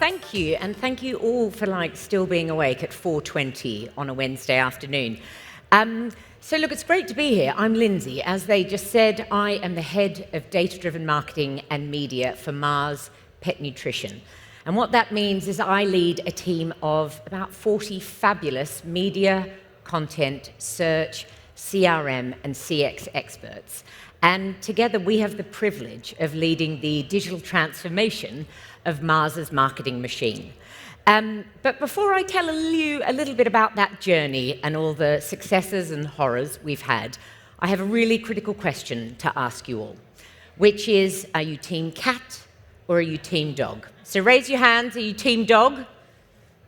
thank you, and thank you all for still being awake at 4:20 on a Wednesday afternoon. So look, it's great to be here. I'm Lindsay. As they just said, I am the head of data-driven marketing and media for Mars Pet Nutrition. And what that means is I lead a team of about 40 fabulous media, content, search, CRM, and CX experts. And together we have the privilege of leading the digital transformation of Mars's marketing machine. But before I tell you a little bit about that journey and all the successes and horrors we've had, I have a really critical question to ask you all, which is, are you team cat or are you team dog? So raise your hands, are you team dog?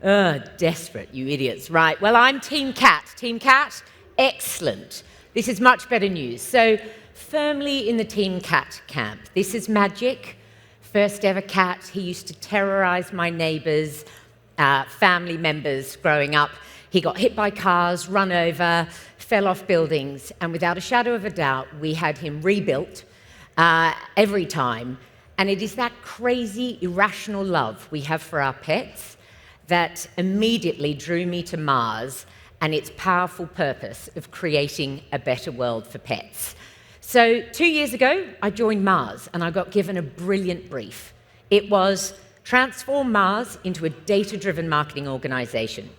Desperate, you idiots. Right, well, I'm team cat. Team cat, excellent. This is much better news. So firmly in the team cat camp. This is Magic, first ever cat. He used to terrorize my neighbors, family members growing up. He got hit by cars, run over, fell off buildings, and without a shadow of a doubt, we had him rebuilt every time. And it is that crazy, irrational love we have for our pets that immediately drew me to Mars and its powerful purpose of creating a better world for pets. So 2 years ago, I joined Mars, and I got given a brilliant brief. It was transform Mars into a data-driven marketing organization.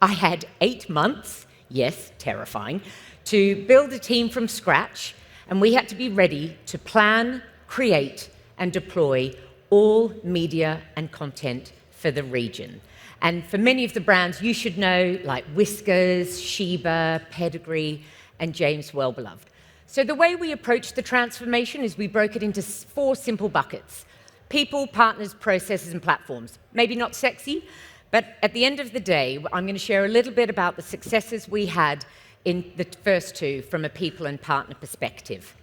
I had 8 months, yes, terrifying, to build a team from scratch, and we had to be ready to plan, create, and deploy all media and content for the region. And for many of the brands you should know, like Whiskers, Sheba, Pedigree, and James Wellbeloved. So the way we approached the transformation is we broke it into 4 simple buckets: people, partners, processes, and platforms. Maybe not sexy, but at the end of the day, I'm going to share a little bit about the successes we had in the first 2 from a people and partner perspective.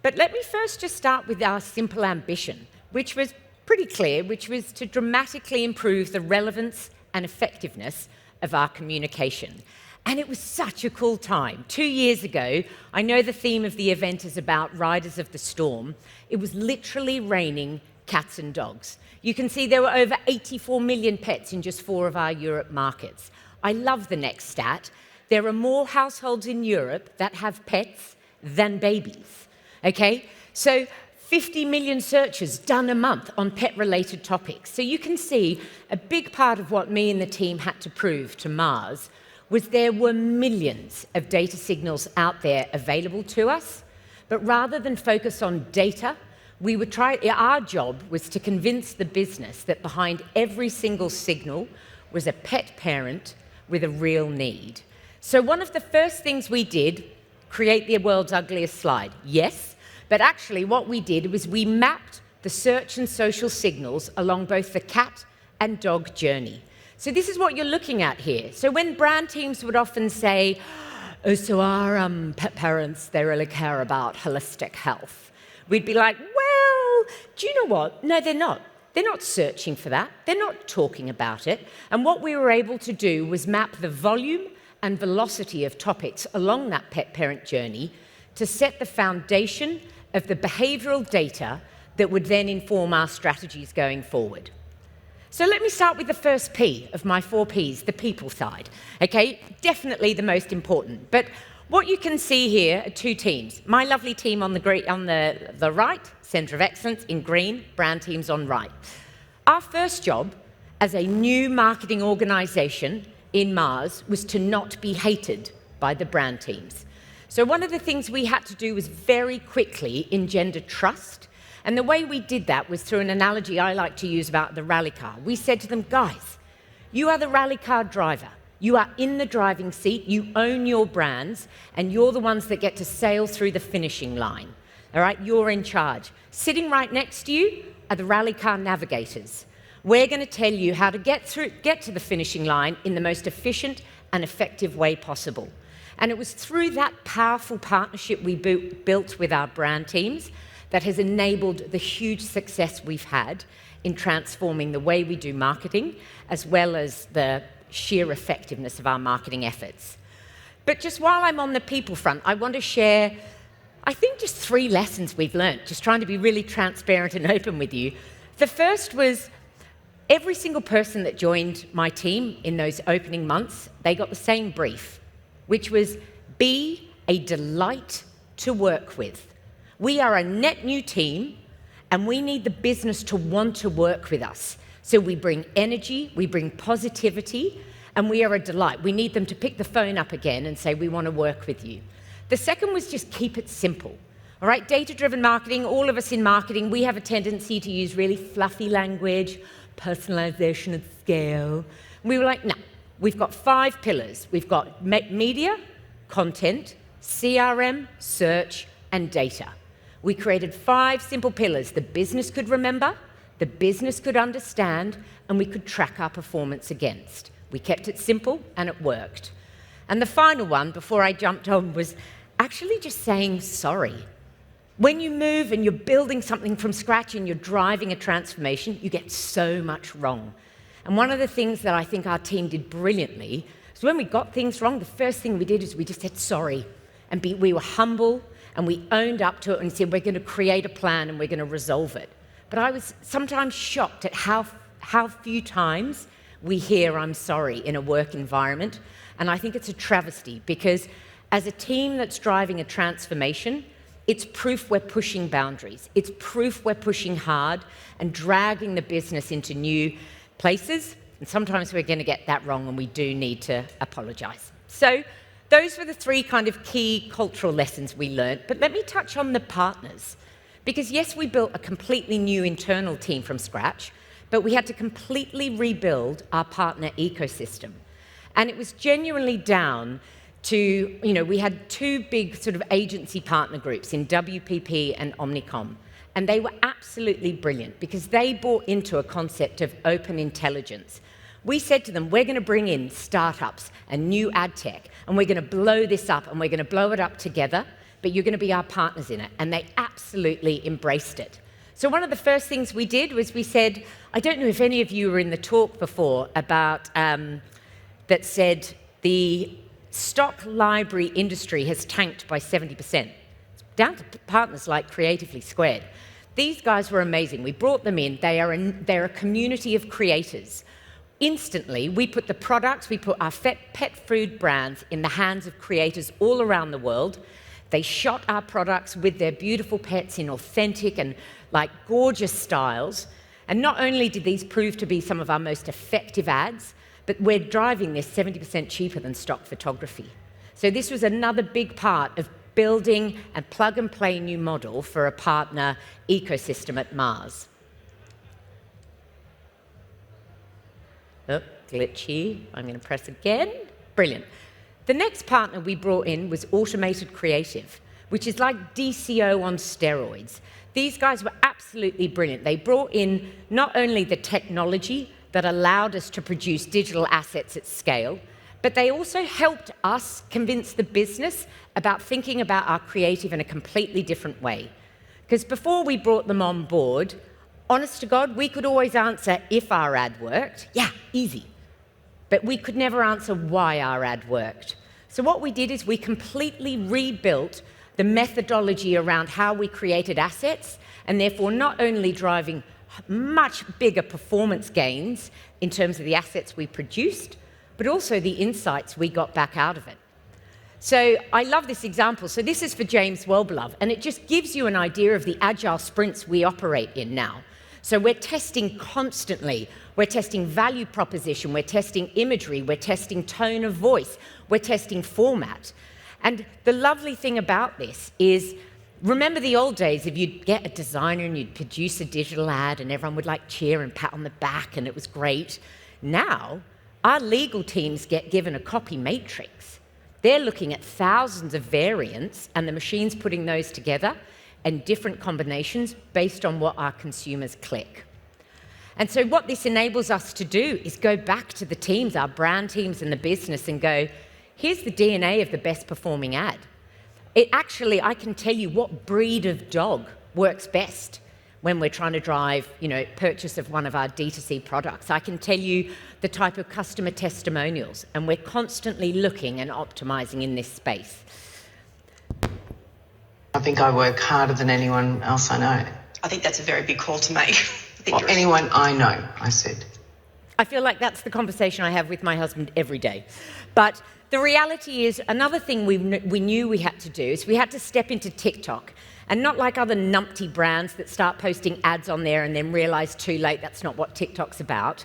But let me first just start with our simple ambition, which was pretty clear, which was to dramatically improve the relevance and effectiveness of our communication. And it was such a cool time. 2 years ago, I know the theme of the event is about riders of the storm. It was literally raining cats and dogs. You can see there were over 84 million pets in just 4 of our Europe markets. I love the next stat. There are more households in Europe that have pets than babies, okay? So 50 million searches done a month on pet-related topics. So you can see a big part of what me and the team had to prove to Mars was there were millions of data signals out there available to us, but rather than focus on data, our job was to convince the business that behind every single signal was a pet parent with a real need. So one of the first things we did, create the world's ugliest slide, yes, but actually what we did was we mapped the search and social signals along both the cat and dog journey. So this is what you're looking at here. So when brand teams would often say, oh, so our pet parents, they really care about holistic health, we'd be like, well, do you know what? No, they're not. They're not searching for that. They're not talking about it. And what we were able to do was map the volume and velocity of topics along that pet parent journey to set the foundation of the behavioral data that would then inform our strategies going forward. So let me start with the first P of my 4 Ps, the people side. Okay, definitely the most important. But what you can see here are 2 teams. My lovely team on the right, Centre of Excellence in green, brand teams on right. Our first job as a new marketing organization in Mars was to not be hated by the brand teams. So one of the things we had to do was very quickly engender trust. And the way we did that was through an analogy I like to use about the rally car. We said to them, guys, you are the rally car driver. You are in the driving seat, you own your brands, and you're the ones that get to sail through the finishing line. All right, you're in charge. Sitting right next to you are the rally car navigators. We're going to tell you how to get to the finishing line in the most efficient and effective way possible. And it was through that powerful partnership we built with our brand teams that has enabled the huge success we've had in transforming the way we do marketing, as well as the sheer effectiveness of our marketing efforts. But just while I'm on the people front, I want to share, I think, just 3 lessons we've learned, just trying to be really transparent and open with you. The first was Every single person that joined my team in those opening months, they got the same brief, which was be a delight to work with. We are a net new team, and we need the business to want to work with us. So we bring energy, we bring positivity, and we are a delight. We need them to pick the phone up again and say, we want to work with you. The second was just keep it simple. All right, data-driven marketing, all of us in marketing, we have a tendency to use really fluffy language, personalization at scale. And we were like, no, we've got 5 pillars. We've got media, content, CRM, search, and data. We created 5 simple pillars the business could remember, the business could understand, and we could track our performance against. We kept it simple, and it worked. And the final one, before I jumped on, was actually just saying sorry. When you move and you're building something from scratch and you're driving a transformation, you get so much wrong. And one of the things that I think our team did brilliantly is when we got things wrong, the first thing we did is we just said sorry. And we were humble, and we owned up to it and said, we're going to create a plan and we're going to resolve it. But I was sometimes shocked at how few times we hear I'm sorry in a work environment. And I think it's a travesty, because as a team that's driving a transformation, it's proof we're pushing boundaries. It's proof we're pushing hard and dragging the business into new places. And sometimes we're going to get that wrong, and we do need to apologize. So those were the 3 kind of key cultural lessons we learned. But let me touch on the partners. Because yes, we built a completely new internal team from scratch, but we had to completely rebuild our partner ecosystem. And it was genuinely down to, we had 2 big sort of agency partner groups in WPP and Omnicom. And they were absolutely brilliant because they bought into a concept of open intelligence. We said to them, we're going to bring in startups and new ad tech, and we're going to blow this up, and we're going to blow it up together, but you're going to be our partners in it. And they absolutely embraced it. So one of the first things we did was we said, I don't know if any of you were in the talk before about that said the stock library industry has tanked by 70%. Down to partners like Creatively Squared. These guys were amazing. We brought them in. They're a community of creators. Instantly, we put the products, we put our pet food brands in the hands of creators all around the world. They shot our products with their beautiful pets in authentic and gorgeous styles. And not only did these prove to be some of our most effective ads, but we're driving this 70% cheaper than stock photography. So this was another big part of building a plug-and-play new model for a partner ecosystem at Mars. Oh, glitchy. I'm going to press again. Brilliant. The next partner we brought in was Automated Creative, which is like DCO on steroids. These guys were absolutely brilliant. They brought in not only the technology that allowed us to produce digital assets at scale, but they also helped us convince the business about thinking about our creative in a completely different way. Because before we brought them on board, honest to God, we could always answer if our ad worked. Yeah, easy. But we could never answer why our ad worked. So what we did is we completely rebuilt the methodology around how we created assets, and therefore not only driving much bigger performance gains in terms of the assets we produced, but also the insights we got back out of it. So I love this example. So this is for James Wellbeloved, and it just gives you an idea of the agile sprints we operate in now. So we're testing constantly. We're testing value proposition, we're testing imagery, we're testing tone of voice, we're testing format. And the lovely thing about this is, remember the old days if you'd get a designer and you'd produce a digital ad and everyone would cheer and pat on the back and it was great. Now, our legal teams get given a copy matrix. They're looking at thousands of variants and the machine's putting those together and different combinations based on what our consumers click. And so what this enables us to do is go back to the teams, our brand teams and the business, and go, here's the DNA of the best performing ad. I can tell you what breed of dog works best when we're trying to drive, purchase of one of our D2C products. I can tell you the type of customer testimonials, and we're constantly looking and optimizing in this space. I think I work harder than anyone else I know. I think that's a very big call to make. Or anyone I know, I said. I feel like that's the conversation I have with my husband every day. But the reality is, another thing we knew we had to do is we had to step into TikTok. And not like other numpty brands that start posting ads on there and then realize too late that's not what TikTok's about.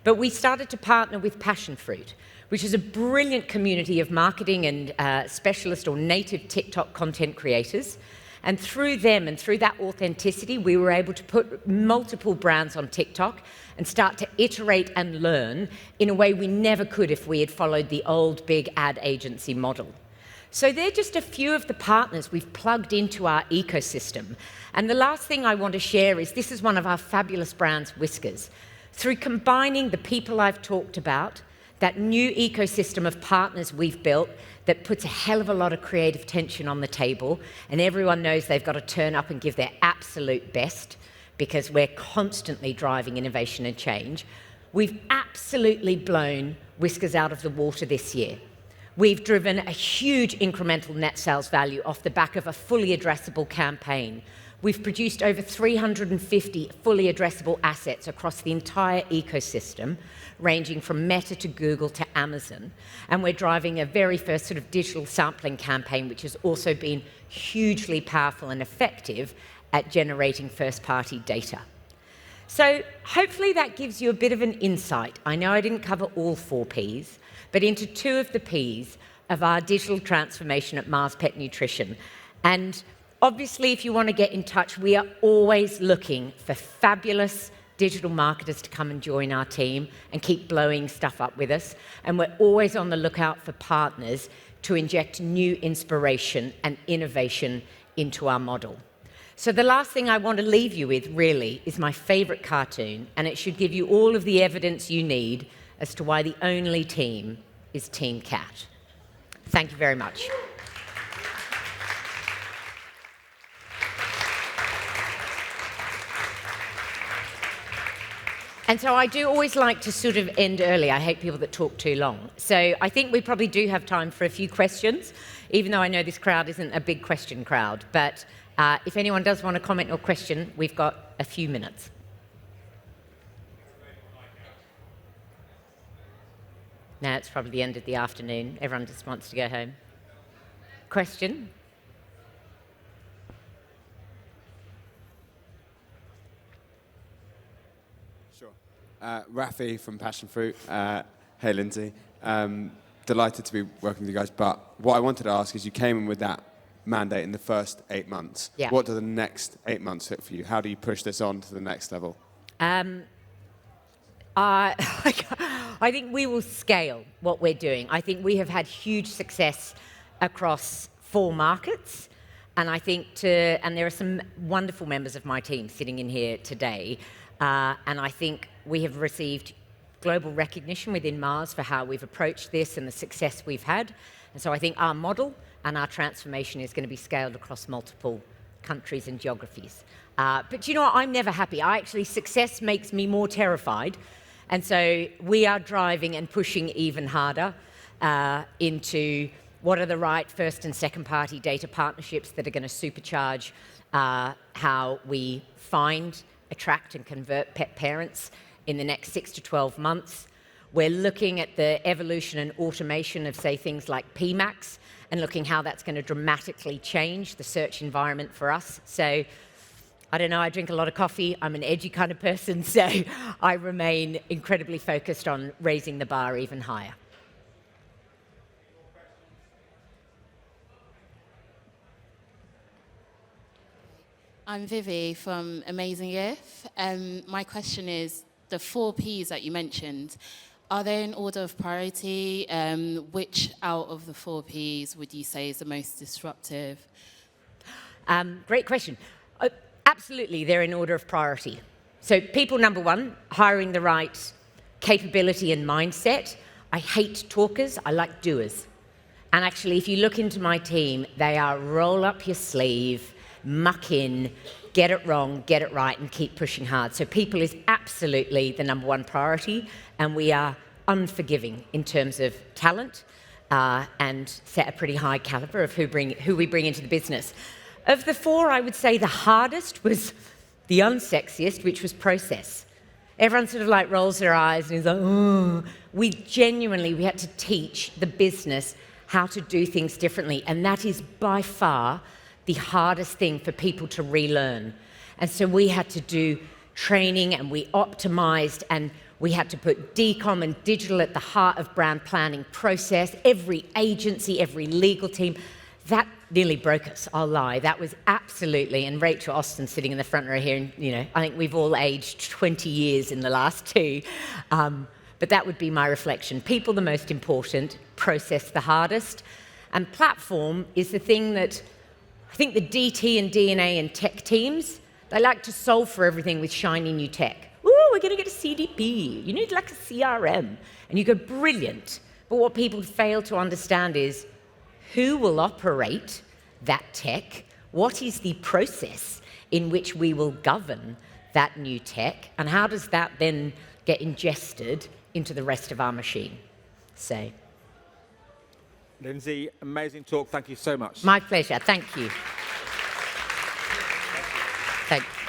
But we started to partner with Passion Fruit, which is a brilliant community of marketing and specialist or native TikTok content creators. And through them and through that authenticity, we were able to put multiple brands on TikTok and start to iterate and learn in a way we never could if we had followed the old big ad agency model. So they're just a few of the partners we've plugged into our ecosystem. And the last thing I want to share is this is one of our fabulous brands, Whiskers. Through combining the people I've talked about, that new ecosystem of partners we've built that puts a hell of a lot of creative tension on the table, and everyone knows they've got to turn up and give their absolute best because we're constantly driving innovation and change, we've absolutely blown Whiskers out of the water this year. We've driven a huge incremental net sales value off the back of a fully addressable campaign. We've produced over 350 fully addressable assets across the entire ecosystem, ranging from Meta to Google to Amazon. And we're driving a very first sort of digital sampling campaign, which has also been hugely powerful and effective at generating first-party data. So hopefully that gives you a bit of an insight. I know I didn't cover all 4 Ps, but into 2 of the Ps of our digital transformation at Mars Pet Nutrition. And obviously, if you want to get in touch, we are always looking for fabulous digital marketers to come and join our team and keep blowing stuff up with us. And we're always on the lookout for partners to inject new inspiration and innovation into our model. So the last thing I want to leave you with, really, is my favorite cartoon, and it should give you all of the evidence you need as to why the only team is Team Cat. Thank you very much. And so I do always like to sort of end early. I hate people that talk too long. So I think we probably do have time for a few questions, even though I know this crowd isn't a big question crowd. But if anyone does want to comment or question, we've got a few minutes. Now it's probably the end of the afternoon. Everyone just wants to go home. Question? Sure. Rafi from Passion Fruit. Hey, Lindsay. Delighted to be working with you guys. But what I wanted to ask is you came in with that mandate in the first 8 months. Yeah. What do the next 8 months fit for you? How do you push this on to the next level? I think we will scale what we're doing. I think we have had huge success across 4 markets. And I think and there are some wonderful members of my team sitting in here today. And I think we have received global recognition within Mars for how we've approached this and the success we've had. And so I think our model and our transformation is going to be scaled across multiple countries and geographies. But you know what? I'm never happy. Success makes me more terrified. And so we are driving and pushing even harder into what are the right first and second party data partnerships that are going to supercharge how we find, attract and convert pet parents in the next 6 to 12 months. We're looking at the evolution and automation of, say, things like PMAX and looking how that's going to dramatically change the search environment for us. So I don't know, I drink a lot of coffee. I'm an edgy kind of person, so I remain incredibly focused on raising the bar even higher. I'm Vivi from Amazing Youth. My question is, the 4 Ps that you mentioned, are they in order of priority? Which out of the 4 Ps would you say is the most disruptive? Great question. Absolutely, they're in order of priority. So people, number 1, hiring the right capability and mindset. I hate talkers, I like doers. And actually, if you look into my team, they are roll up your sleeve, muck in, get it wrong, get it right, and keep pushing hard. So people is absolutely the number 1 priority, and we are unforgiving in terms of talent and set a pretty high caliber of who we bring into the business. Of the 4, I would say the hardest was the unsexiest, which was process. Everyone sort of like rolls their eyes and is like, oh. We had to teach the business how to do things differently. And that is by far the hardest thing for people to relearn. And so we had to do training, and we optimized, and we had to put decom and digital at the heart of brand planning process. Every agency, every legal team, that nearly broke us, I'll lie. That was absolutely, and Rachel Austin sitting in the front row here, and I think we've all aged 20 years in the last 2. But that would be my reflection. People the most important, process the hardest. And platform is the thing that I think the DT and DNA and tech teams, they like to solve for everything with shiny new tech. Ooh, we're going to get a CDP. You need like a CRM. And you go, brilliant. But what people fail to understand is who will operate that tech? What is the process in which we will govern that new tech? And how does that then get ingested into the rest of our machine? So, Lindsay, amazing talk. Thank you so much. My pleasure. Thank you. Thank you.